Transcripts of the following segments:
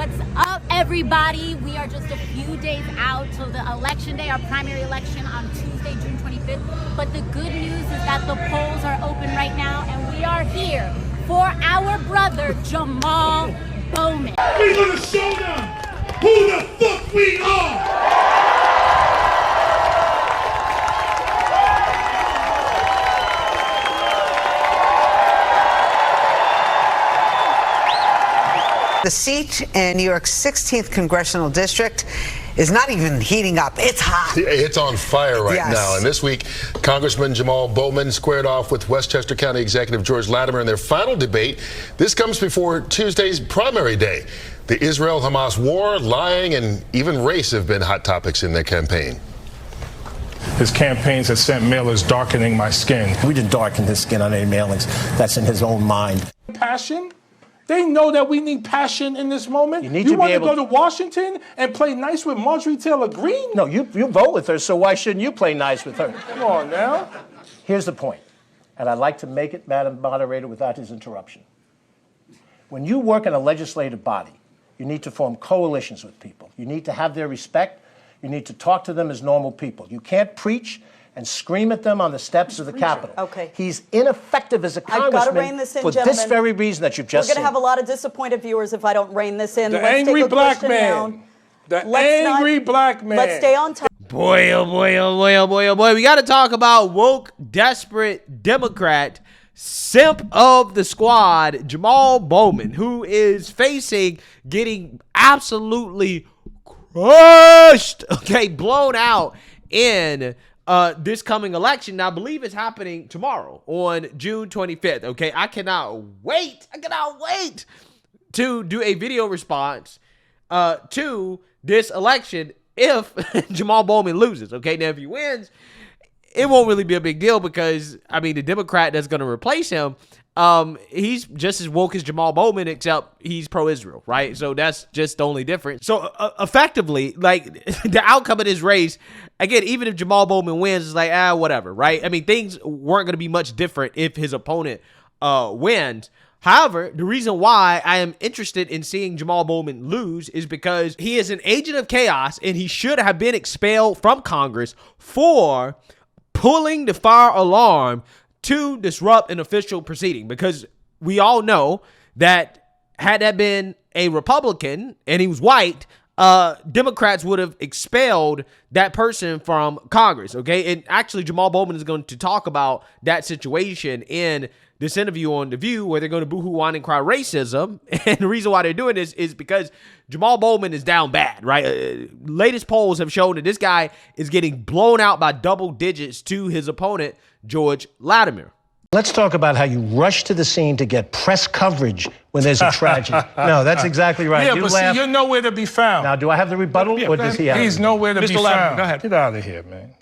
What's up, everybody? We are just a few days out till the election day, our primary election on Tuesday, June 25th. But the good news is that the polls are open right now, and we are here for our brother, Jamal Bowman. We're gonna show them who the fuck we are! The seat in New York's 16th congressional district is not even heating up. It's hot. It's on fire right Yes. now. And this week, Congressman Jamal Bowman squared off with Westchester County Executive George Latimer in their final debate. This comes before Tuesday's primary day. The Israel-Hamas war, lying, and even race have been hot topics in their campaign. His campaigns have sent mailers darkening my skin. We didn't darken his skin on any mailings. That's in his own mind. Passion? They know that we need passion in this moment. You want to go to Washington and play nice with Marjorie Taylor Greene? No, you vote with her, so why shouldn't you play nice with her? Come on now. Here's the point, and I'd like to make it, Madam Moderator, without his interruption. When you work in a legislative body, you need to form coalitions with people. You need to have their respect. You need to talk to them as normal people. You can't preach and scream at them on the steps of the Capitol. Okay. He's ineffective as a congressman rein this in, for gentlemen. this very reason that you've just We're going to have seen. a lot of disappointed viewers if I don't rein this in. The Let's angry take a black question man. down. The Let's angry not- black man. Let's stay on top. Boy, oh boy, oh boy, oh boy, oh boy. We got to talk about woke, desperate Democrat, simp of the squad, Jamal Bowman, who is facing getting absolutely crushed, okay, blown out in this coming election. Now, I believe it's happening tomorrow on June 25th, okay? I cannot wait to do a video response to this election if Jamal Bowman loses, okay? Now, if he wins, it won't really be a big deal because, I mean, the Democrat that's going to replace him, he's just as woke as Jamal Bowman, except he's pro-Israel, right? So that's just the only difference. So effectively, like, the outcome of this race, again, even if Jamal Bowman wins, it's like, whatever, right? I mean, things weren't going to be much different if his opponent wins. However, the reason why I am interested in seeing Jamal Bowman lose is because he is an agent of chaos, and he should have been expelled from Congress for pulling the fire alarm to disrupt an official proceeding, because we all know that had that been a Republican and he was white, Democrats would have expelled that person from Congress, okay? And actually, Jamal Bowman is going to talk about that situation in this interview on The View, where they're going to boo-hoo, whine, and cry racism. And the reason why they're doing this is because Jamal Bowman is down bad, right? Latest polls have shown that this guy is getting blown out by double digits to his opponent, George Latimer. Let's talk about how you rush to the scene to get press coverage when there's a tragedy. No, that's exactly right. Yeah, you but laugh. see, you're nowhere to be found. Now, do I have the rebuttal, or does he have He's it? nowhere to be Mr. Latimer, found. go ahead. Get out of here, man.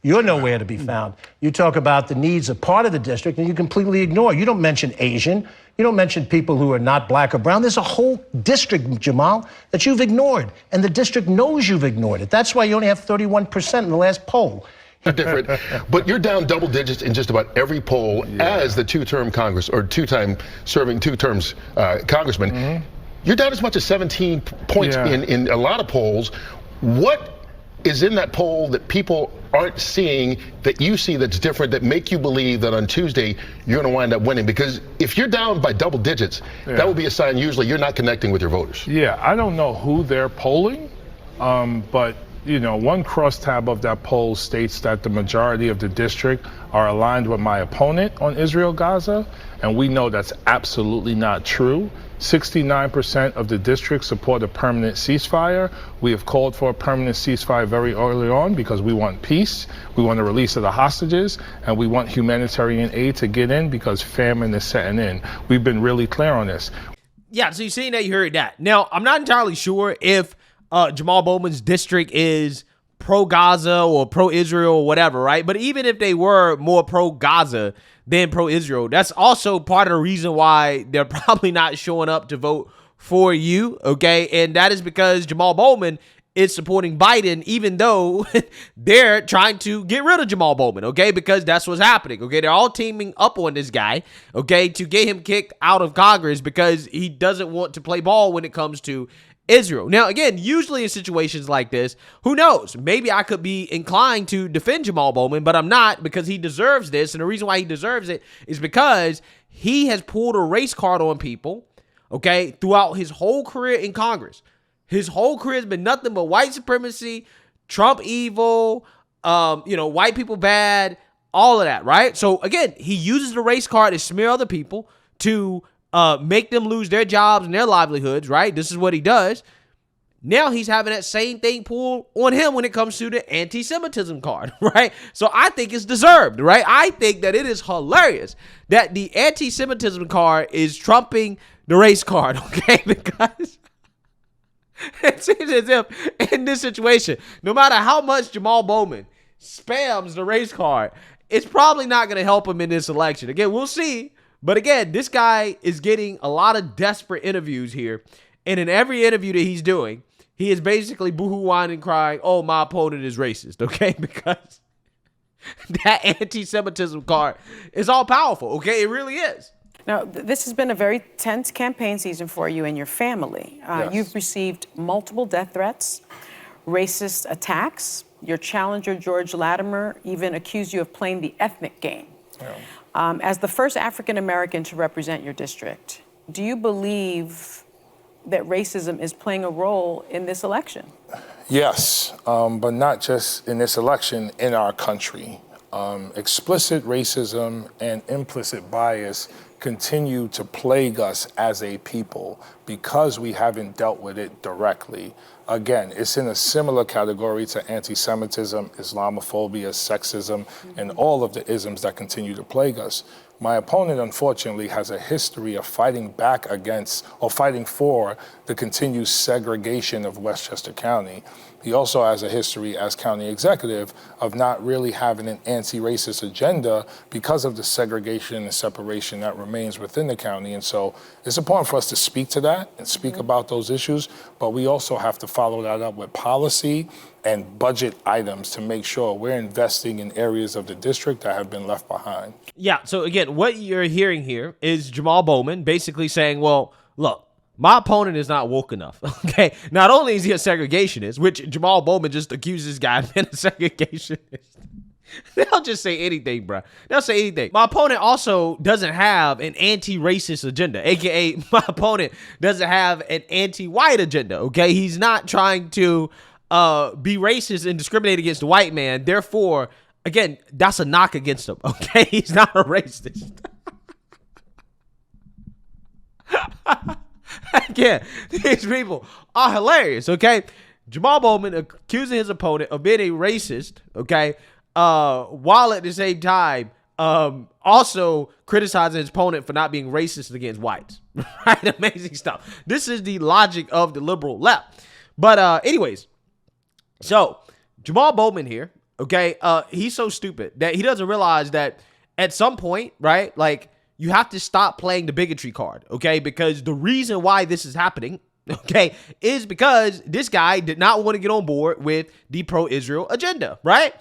You're nowhere to be found. You talk about the needs of part of the district, and you completely ignore. You don't mention Asian. You don't mention people who are not black or brown. There's a whole district, Jamal, that you've ignored, and the district knows you've ignored it. That's why you only have 31% in the last poll. Different, but you're down double digits in just about every poll as the two-term Congress, or two-time serving two terms congressman. You're down as much as 17 points in a lot of polls. What is in that poll that people aren't seeing that you see that's different, that make you believe that on Tuesday you're going to wind up winning? Because if you're down by double digits, that would be a sign usually you're not connecting with your voters. Yeah, I don't know who they're polling, but you know, one crosstab of that poll states that the majority of the district are aligned with my opponent on Israel-Gaza, and we know that's absolutely not true. 69% of the district support a permanent ceasefire. We have called for a permanent ceasefire very early on because we want peace, we want the release of the hostages, and we want humanitarian aid to get in because famine is setting in. We've been really clear on this. Yeah, so you've seen that, you heard that. Now, I'm not entirely sure if Jamal Bowman's district is pro-Gaza or pro-Israel or whatever, right? But even if they were more pro-Gaza than pro-Israel, that's also part of the reason why they're probably not showing up to vote for you, okay? And that is because Jamal Bowman is supporting Biden, even though they're trying to get rid of Jamal Bowman, okay? Because that's what's happening, okay? They're all teaming up on this guy, okay, to get him kicked out of Congress because he doesn't want to play ball when it comes to Israel. Now, again, usually in situations like this, who knows? Maybe I could be inclined to defend Jamal Bowman, but I'm not, because he deserves this. And the reason why he deserves it is because he has pulled a race card on people, okay, throughout his whole career in Congress. His whole career has been nothing but white supremacy, Trump evil, white people bad, all of that, right? So, again, he uses the race card to smear other people, to make them lose their jobs and their livelihoods, right? This is what he does. Now he's having that same thing pulled on him when it comes to the anti-Semitism card, right? So I think it's deserved, right? I think that it is hilarious that the anti-Semitism card is trumping the race card, okay? Because it seems as if in this situation, no matter how much Jamal Bowman spams the race card, it's probably not going to help him in this election. Again, we'll see. But again, this guy is getting a lot of desperate interviews here. And in every interview that he's doing, he is basically boohoo whining, crying, oh, my opponent is racist, okay? Because that anti-Semitism card is all powerful, okay? It really is. Now, this has been a very tense campaign season for you and your family. Yes. You've received multiple death threats, racist attacks. Your challenger, George Latimer, even accused you of playing the ethnic game. Yeah. As the first African-American to represent your district, do you believe that racism is playing a role in this election? Yes, but not just in this election, in our country. Explicit racism and implicit bias continue to plague us as a people because we haven't dealt with it directly. Again, it's in a similar category to anti-Semitism, Islamophobia, sexism, and all of the isms that continue to plague us. My opponent, unfortunately, has a history of fighting back against or fighting for the continued segregation of Westchester County. He also has a history as county executive of not really having an anti-racist agenda because of the segregation and separation that remains within the county. And so it's important for us to speak to that and speak about those issues, but we also have to follow that up with policy and budget items to make sure we're investing in areas of the district that have been left behind. Yeah, so again, what you're hearing here is Jamal Bowman basically saying, well, look, my opponent is not woke enough, okay? Not only is he a segregationist, which Jamal Bowman just accuses this guy of being a segregationist. They'll just say anything, bro. They'll say anything. My opponent also doesn't have an anti-racist agenda, a.k.a. my opponent doesn't have an anti-white agenda, okay? He's not trying to be racist and discriminate against the white man. Therefore, again, that's a knock against him, okay? He's not a racist. Again, these people are hilarious, okay? Jamal Bowman accusing his opponent of being a racist, okay? While at the same time, also criticizing his opponent for not being racist against whites, right? Amazing stuff. This is the logic of the liberal left. But anyways, so Jamal Bowman here, okay? He's so stupid that he doesn't realize that at some point, right? Like, you have to stop playing the bigotry card, okay? Because the reason why this is happening, okay, is because this guy did not want to get on board with the pro-Israel agenda, right?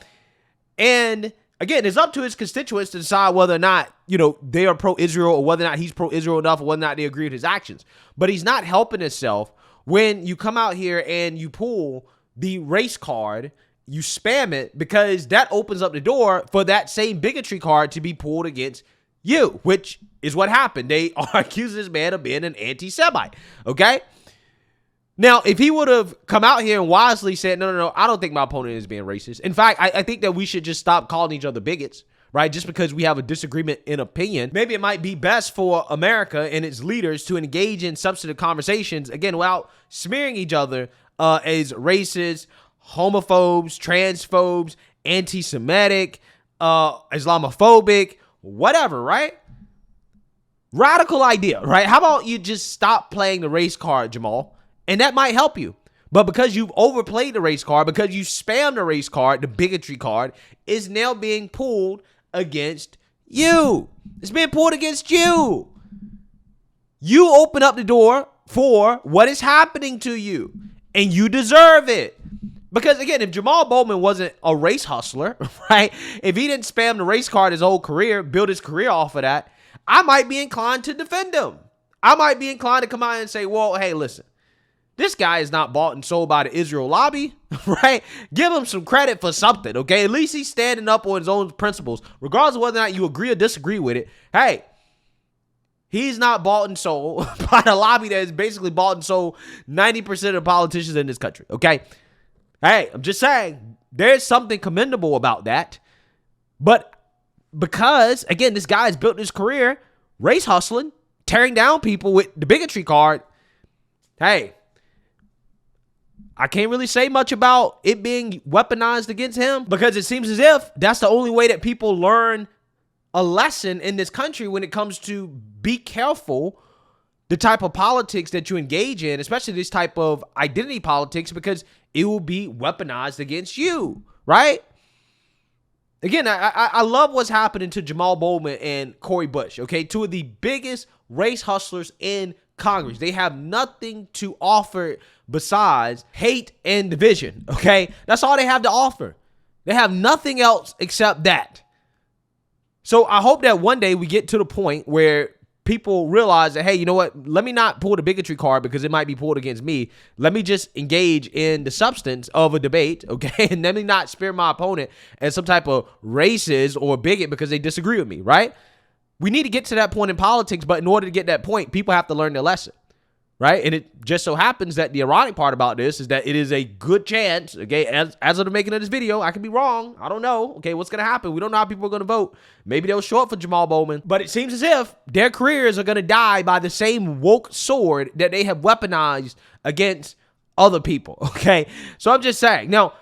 And again, it's up to his constituents to decide whether or not, they are pro-Israel or whether or not he's pro-Israel enough or whether or not they agree with his actions. But he's not helping himself when you come out here and you pull the race card, you spam it, because that opens up the door for that same bigotry card to be pulled against you, which is what happened. They are accusing this man of being an anti-Semite, okay? Now, if he would have come out here and wisely said, no, I don't think my opponent is being racist. In fact, I think that we should just stop calling each other bigots, right? Just because we have a disagreement in opinion. Maybe it might be best for America and its leaders to engage in substantive conversations, again, without smearing each other as racist, homophobes, transphobes, anti-Semitic, Islamophobic, whatever, right? Radical idea, right? How about you just stop playing the race card, Jamal? And that might help you. But because you've overplayed the race card, because you spammed the race card, the bigotry card is now being pulled against you. It's being pulled against you. You open up the door for what is happening to you, and you deserve it. Because, again, if Jamal Bowman wasn't a race hustler, right, if he didn't spam the race card his whole career, build his career off of that, I might be inclined to defend him. I might be inclined to come out and say, well, hey, listen, This guy is not bought and sold by the Israel lobby, right? Give him some credit for something, okay? At least he's standing up on his own principles. Regardless of whether or not you agree or disagree with it, hey, he's not bought and sold by the lobby that is basically bought and sold 90% of the politicians in this country, okay? Hey, I'm just saying, there's something commendable about that. But because, again, this guy has built his career race hustling, tearing down people with the bigotry card, hey, I can't really say much about it being weaponized against him because it seems as if that's the only way that people learn a lesson in this country when it comes to be careful the type of politics that you engage in, especially this type of identity politics, because it will be weaponized against you, right? Again, I love what's happening to Jamal Bowman and Cori Bush, okay? Two of the biggest race hustlers in Congress. They have nothing to offer besides hate and division, okay? That's all they have to offer. They have nothing else except that. So I hope that one day we get to the point where people realize that, hey, you know what? Let me not pull the bigotry card because it might be pulled against me. Let me just engage in the substance of a debate, okay? And let me not spear my opponent as some type of racist or bigot because they disagree with me, right? We need to get to that point in politics, but in order to get that point, people have to learn their lesson, right? And it just so happens that the ironic part about this is that it is a good chance, okay, as of the making of this video, I could be wrong. I don't know, okay, what's going to happen? We don't know how people are going to vote. Maybe they'll show up for Jamal Bowman, but it seems as if their careers are going to die by the same woke sword that they have weaponized against other people, okay? So I'm just saying. Now,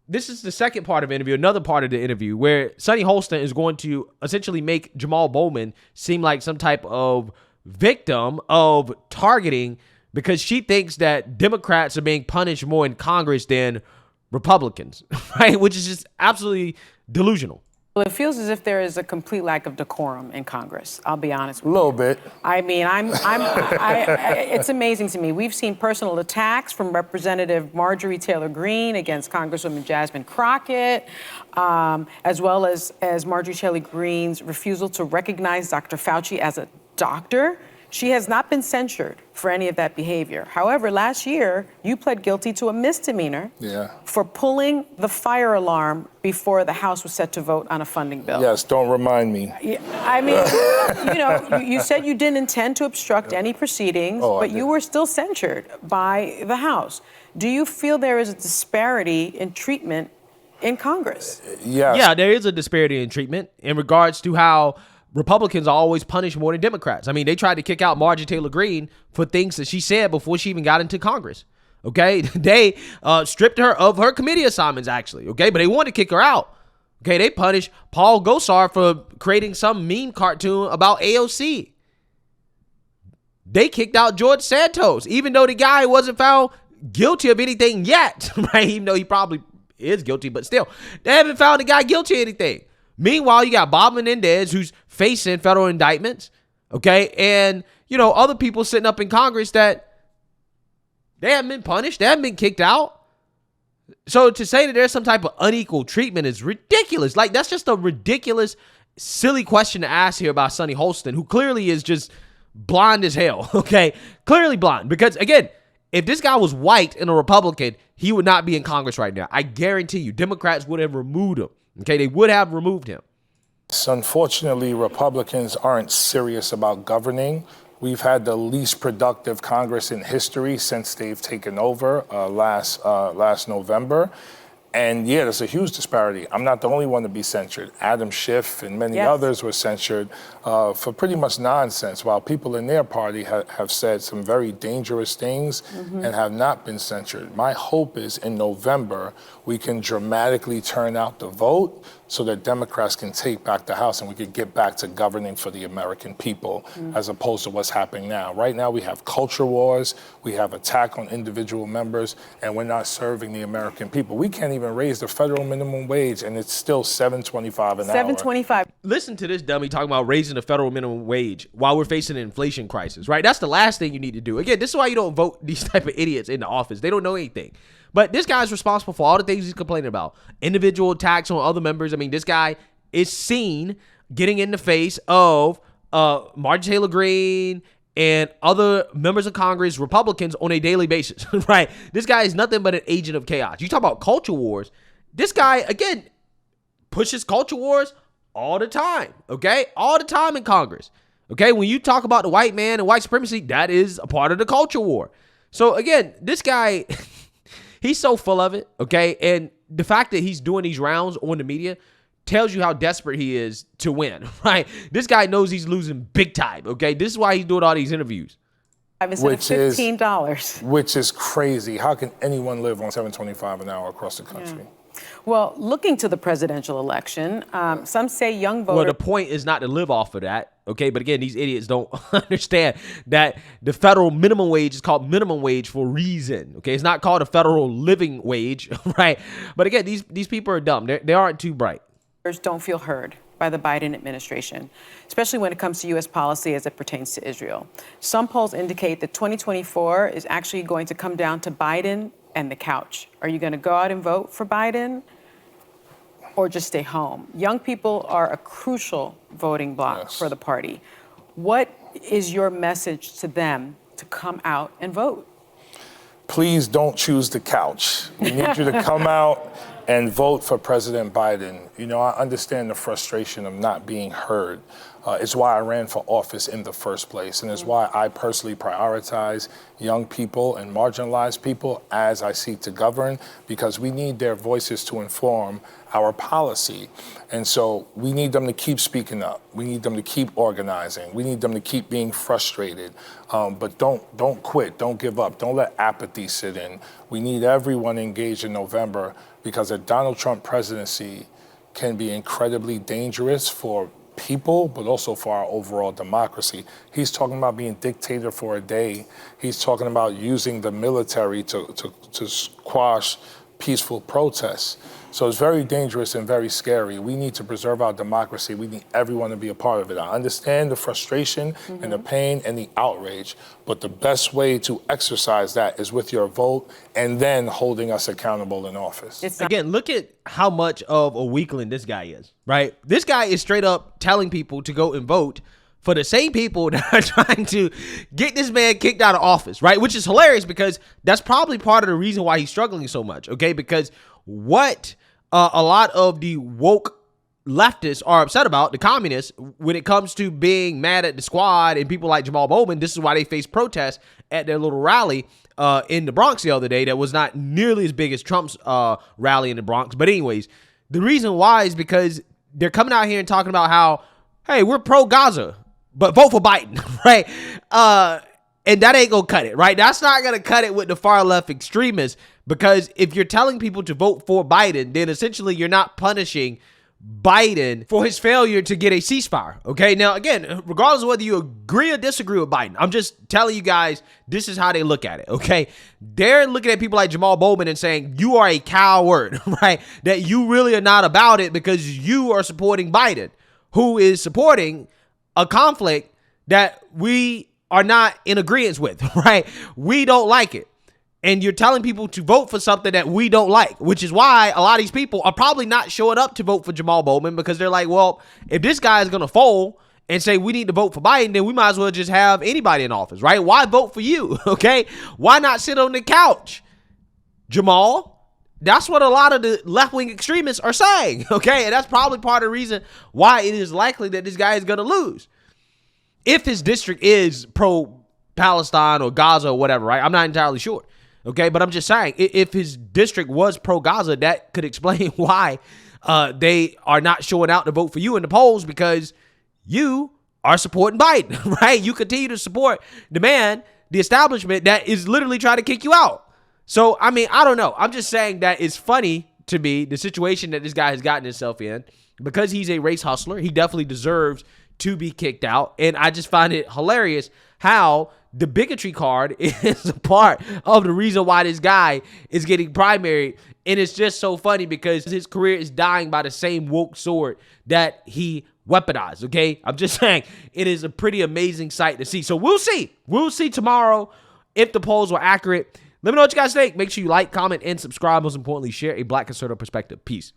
this is the second part of the interview, another part of the interview where Sunny Holston is going to essentially make Jamal Bowman seem like some type of victim of targeting because she thinks that Democrats are being punished more in Congress than Republicans, right? Which is just absolutely delusional. Well, it feels as if there is a complete lack of decorum in Congress. I'll be honest with you. A little bit. I mean, it's amazing to me. We've seen personal attacks from Representative Marjorie Taylor Greene against Congresswoman Jasmine Crockett, as well as Marjorie Taylor Greene's refusal to recognize Dr. Fauci as a doctor. She has not been censured for any of that behavior. However, last year, you pled guilty to a misdemeanor for pulling the fire alarm before the House was set to vote on a funding bill. Yes, don't remind me. I mean, you said you didn't intend to obstruct any proceedings, but you were still censured by the House. Do you feel there is a disparity in treatment in Congress? Yes. Yeah, there is a disparity in treatment in regards to how Republicans are always punished more than Democrats. I mean, they tried to kick out Marjorie Taylor Greene for things that she said before she even got into Congress. Okay, they stripped her of her committee assignments, actually. Okay, but they wanted to kick her out. Okay, they punished Paul Gosar for creating some meme cartoon about AOC. They kicked out George Santos, even though the guy wasn't found guilty of anything yet, right? Even though he probably is guilty, but still, they haven't found the guy guilty of anything. Meanwhile, you got Bob Menendez, who's facing federal indictments, okay? And, you know, other people sitting up in Congress that they haven't been punished. They haven't been kicked out. So to say that there's some type of unequal treatment is ridiculous. Like, that's just a ridiculous, silly question to ask here about Sunny Holston, who clearly is just blind as hell, okay? Clearly blind. Because, again, if this guy was white and a Republican, he would not be in Congress right now. I guarantee you, Democrats would have removed him. Okay, they would have removed him. So unfortunately, Republicans aren't serious about governing. We've had the least productive Congress in history since they've taken over last November. And yeah, there's a huge disparity. I'm not the only one to be censured. Adam Schiff and many others were censured for pretty much nonsense, while people in their party have said some very dangerous things and have not been censured. My hope is in November, we can dramatically turn out the vote so that Democrats can take back the House and we can get back to governing for the American people as opposed to what's happening now. Right now, we have culture wars, we have attack on individual members, and we're not serving the American people. We can't even raise the federal minimum wage, and it's still $7.25 an hour. $7.25. Listen to this dummy talking about raising the federal minimum wage while we're facing an inflation crisis, right? That's the last thing you need to do. Again, this is why you don't vote these type of idiots into office. They don't know anything. But this guy's responsible for all the things he's complaining about. Individual attacks on other members. I mean, this guy is seen getting in the face of Marjorie Taylor Greene and other members of Congress, Republicans, on a daily basis, right? This guy is nothing but an agent of chaos. You talk about culture wars. This guy, again, pushes culture wars all the time, okay? All the time in Congress, okay? When you talk about the white man and white supremacy, that is a part of the culture war. So, again, this guy, he's so full of it, okay? And the fact that he's doing these rounds on the media tells you how desperate he is to win, right? This guy knows he's losing big time, okay? This is why he's doing all these interviews. Which is $15. Which is crazy. How can anyone live on $7.25 an hour across the country? Yeah. Well, looking to the presidential election, some say young voters... Well, the point is not to live off of that, okay? But again, these idiots don't understand that the federal minimum wage is called minimum wage for a reason, okay? It's not called a federal living wage, right? But again, these people are dumb. They aren't too bright. Don't feel heard by the Biden administration, especially when it comes to U.S. policy as it pertains to Israel. Some polls indicate that 2024 is actually going to come down to Biden and the couch. Are you going to go out and vote for Biden or just stay home? Young people are a crucial voting bloc for the party. What is your message to them to come out and vote? Please don't choose the couch. We need you to come out and vote for President Biden. You know, I understand the frustration of not being heard. It's why I ran for office in the first place, and it's why I personally prioritize young people and marginalized people as I seek to govern, because we need their voices to inform our policy. And so we need them to keep speaking up. We need them to keep organizing. We need them to keep being frustrated. But don't quit. Don't give up. Don't let apathy sit in. We need everyone engaged in November, because a Donald Trump presidency can be incredibly dangerous for people, but also for our overall democracy. He's talking about being dictator for a day. He's talking about using the military to squash peaceful protests. So it's very dangerous and very scary. We need to preserve our democracy. We need everyone to be a part of it. I understand the frustration and the pain and the outrage, but the best way to exercise that is with your vote and then holding us accountable in office. Again, look at how much of a weakling this guy is, right? This guy is straight up telling people to go and vote for the same people that are trying to get this man kicked out of office, right? Which is hilarious, because that's probably part of the reason why he's struggling so much, okay? Because what a lot of the woke leftists are upset about, the communists, when it comes to being mad at the squad and people like Jamal Bowman, this is why they faced protests at their little rally in the Bronx the other day that was not nearly as big as Trump's rally in the Bronx. But anyways, the reason why is because they're coming out here and talking about how, hey, we're pro-Gaza, but vote for Biden, right? And that ain't gonna cut it, right? That's not gonna cut it with the far left extremists, because if you're telling people to vote for Biden, then essentially you're not punishing Biden for his failure to get a ceasefire, okay? Now, again, regardless of whether you agree or disagree with Biden, I'm just telling you guys, this is how they look at it, okay? They're looking at people like Jamal Bowman and saying, you are a coward, right? That you really are not about it because you are supporting Biden, who is supporting a conflict that we are not in agreement with, right? We don't like it. And you're telling people to vote for something that we don't like, which is why a lot of these people are probably not showing up to vote for Jamal Bowman, because they're like, well, if this guy is going to fold and say we need to vote for Biden, then we might as well just have anybody in office, right? Why vote for you, okay? Why not sit on the couch, Jamal? That's what a lot of the left-wing extremists are saying, okay? And that's probably part of the reason why it is likely that this guy is going to lose. If his district is pro-Palestine or Gaza or whatever, right? I'm not entirely sure. Okay, but I'm just saying, if his district was pro-Gaza, that could explain why they are not showing out to vote for you in the polls, because you are supporting Biden, right? You continue to support the man, the establishment that is literally trying to kick you out. So, I mean, I don't know. I'm just saying that it's funny to me, the situation that this guy has gotten himself in, because he's a race hustler. He definitely deserves to be kicked out. And I just find it hilarious how the bigotry card is a part of the reason why this guy is getting primaried. And it's just so funny because his career is dying by the same woke sword that he weaponized, okay? I'm just saying, it is a pretty amazing sight to see. So we'll see. We'll see tomorrow if the polls were accurate. Let me know what you guys think. Make sure you like, comment, and subscribe. Most importantly, share a Black conservative perspective. Peace.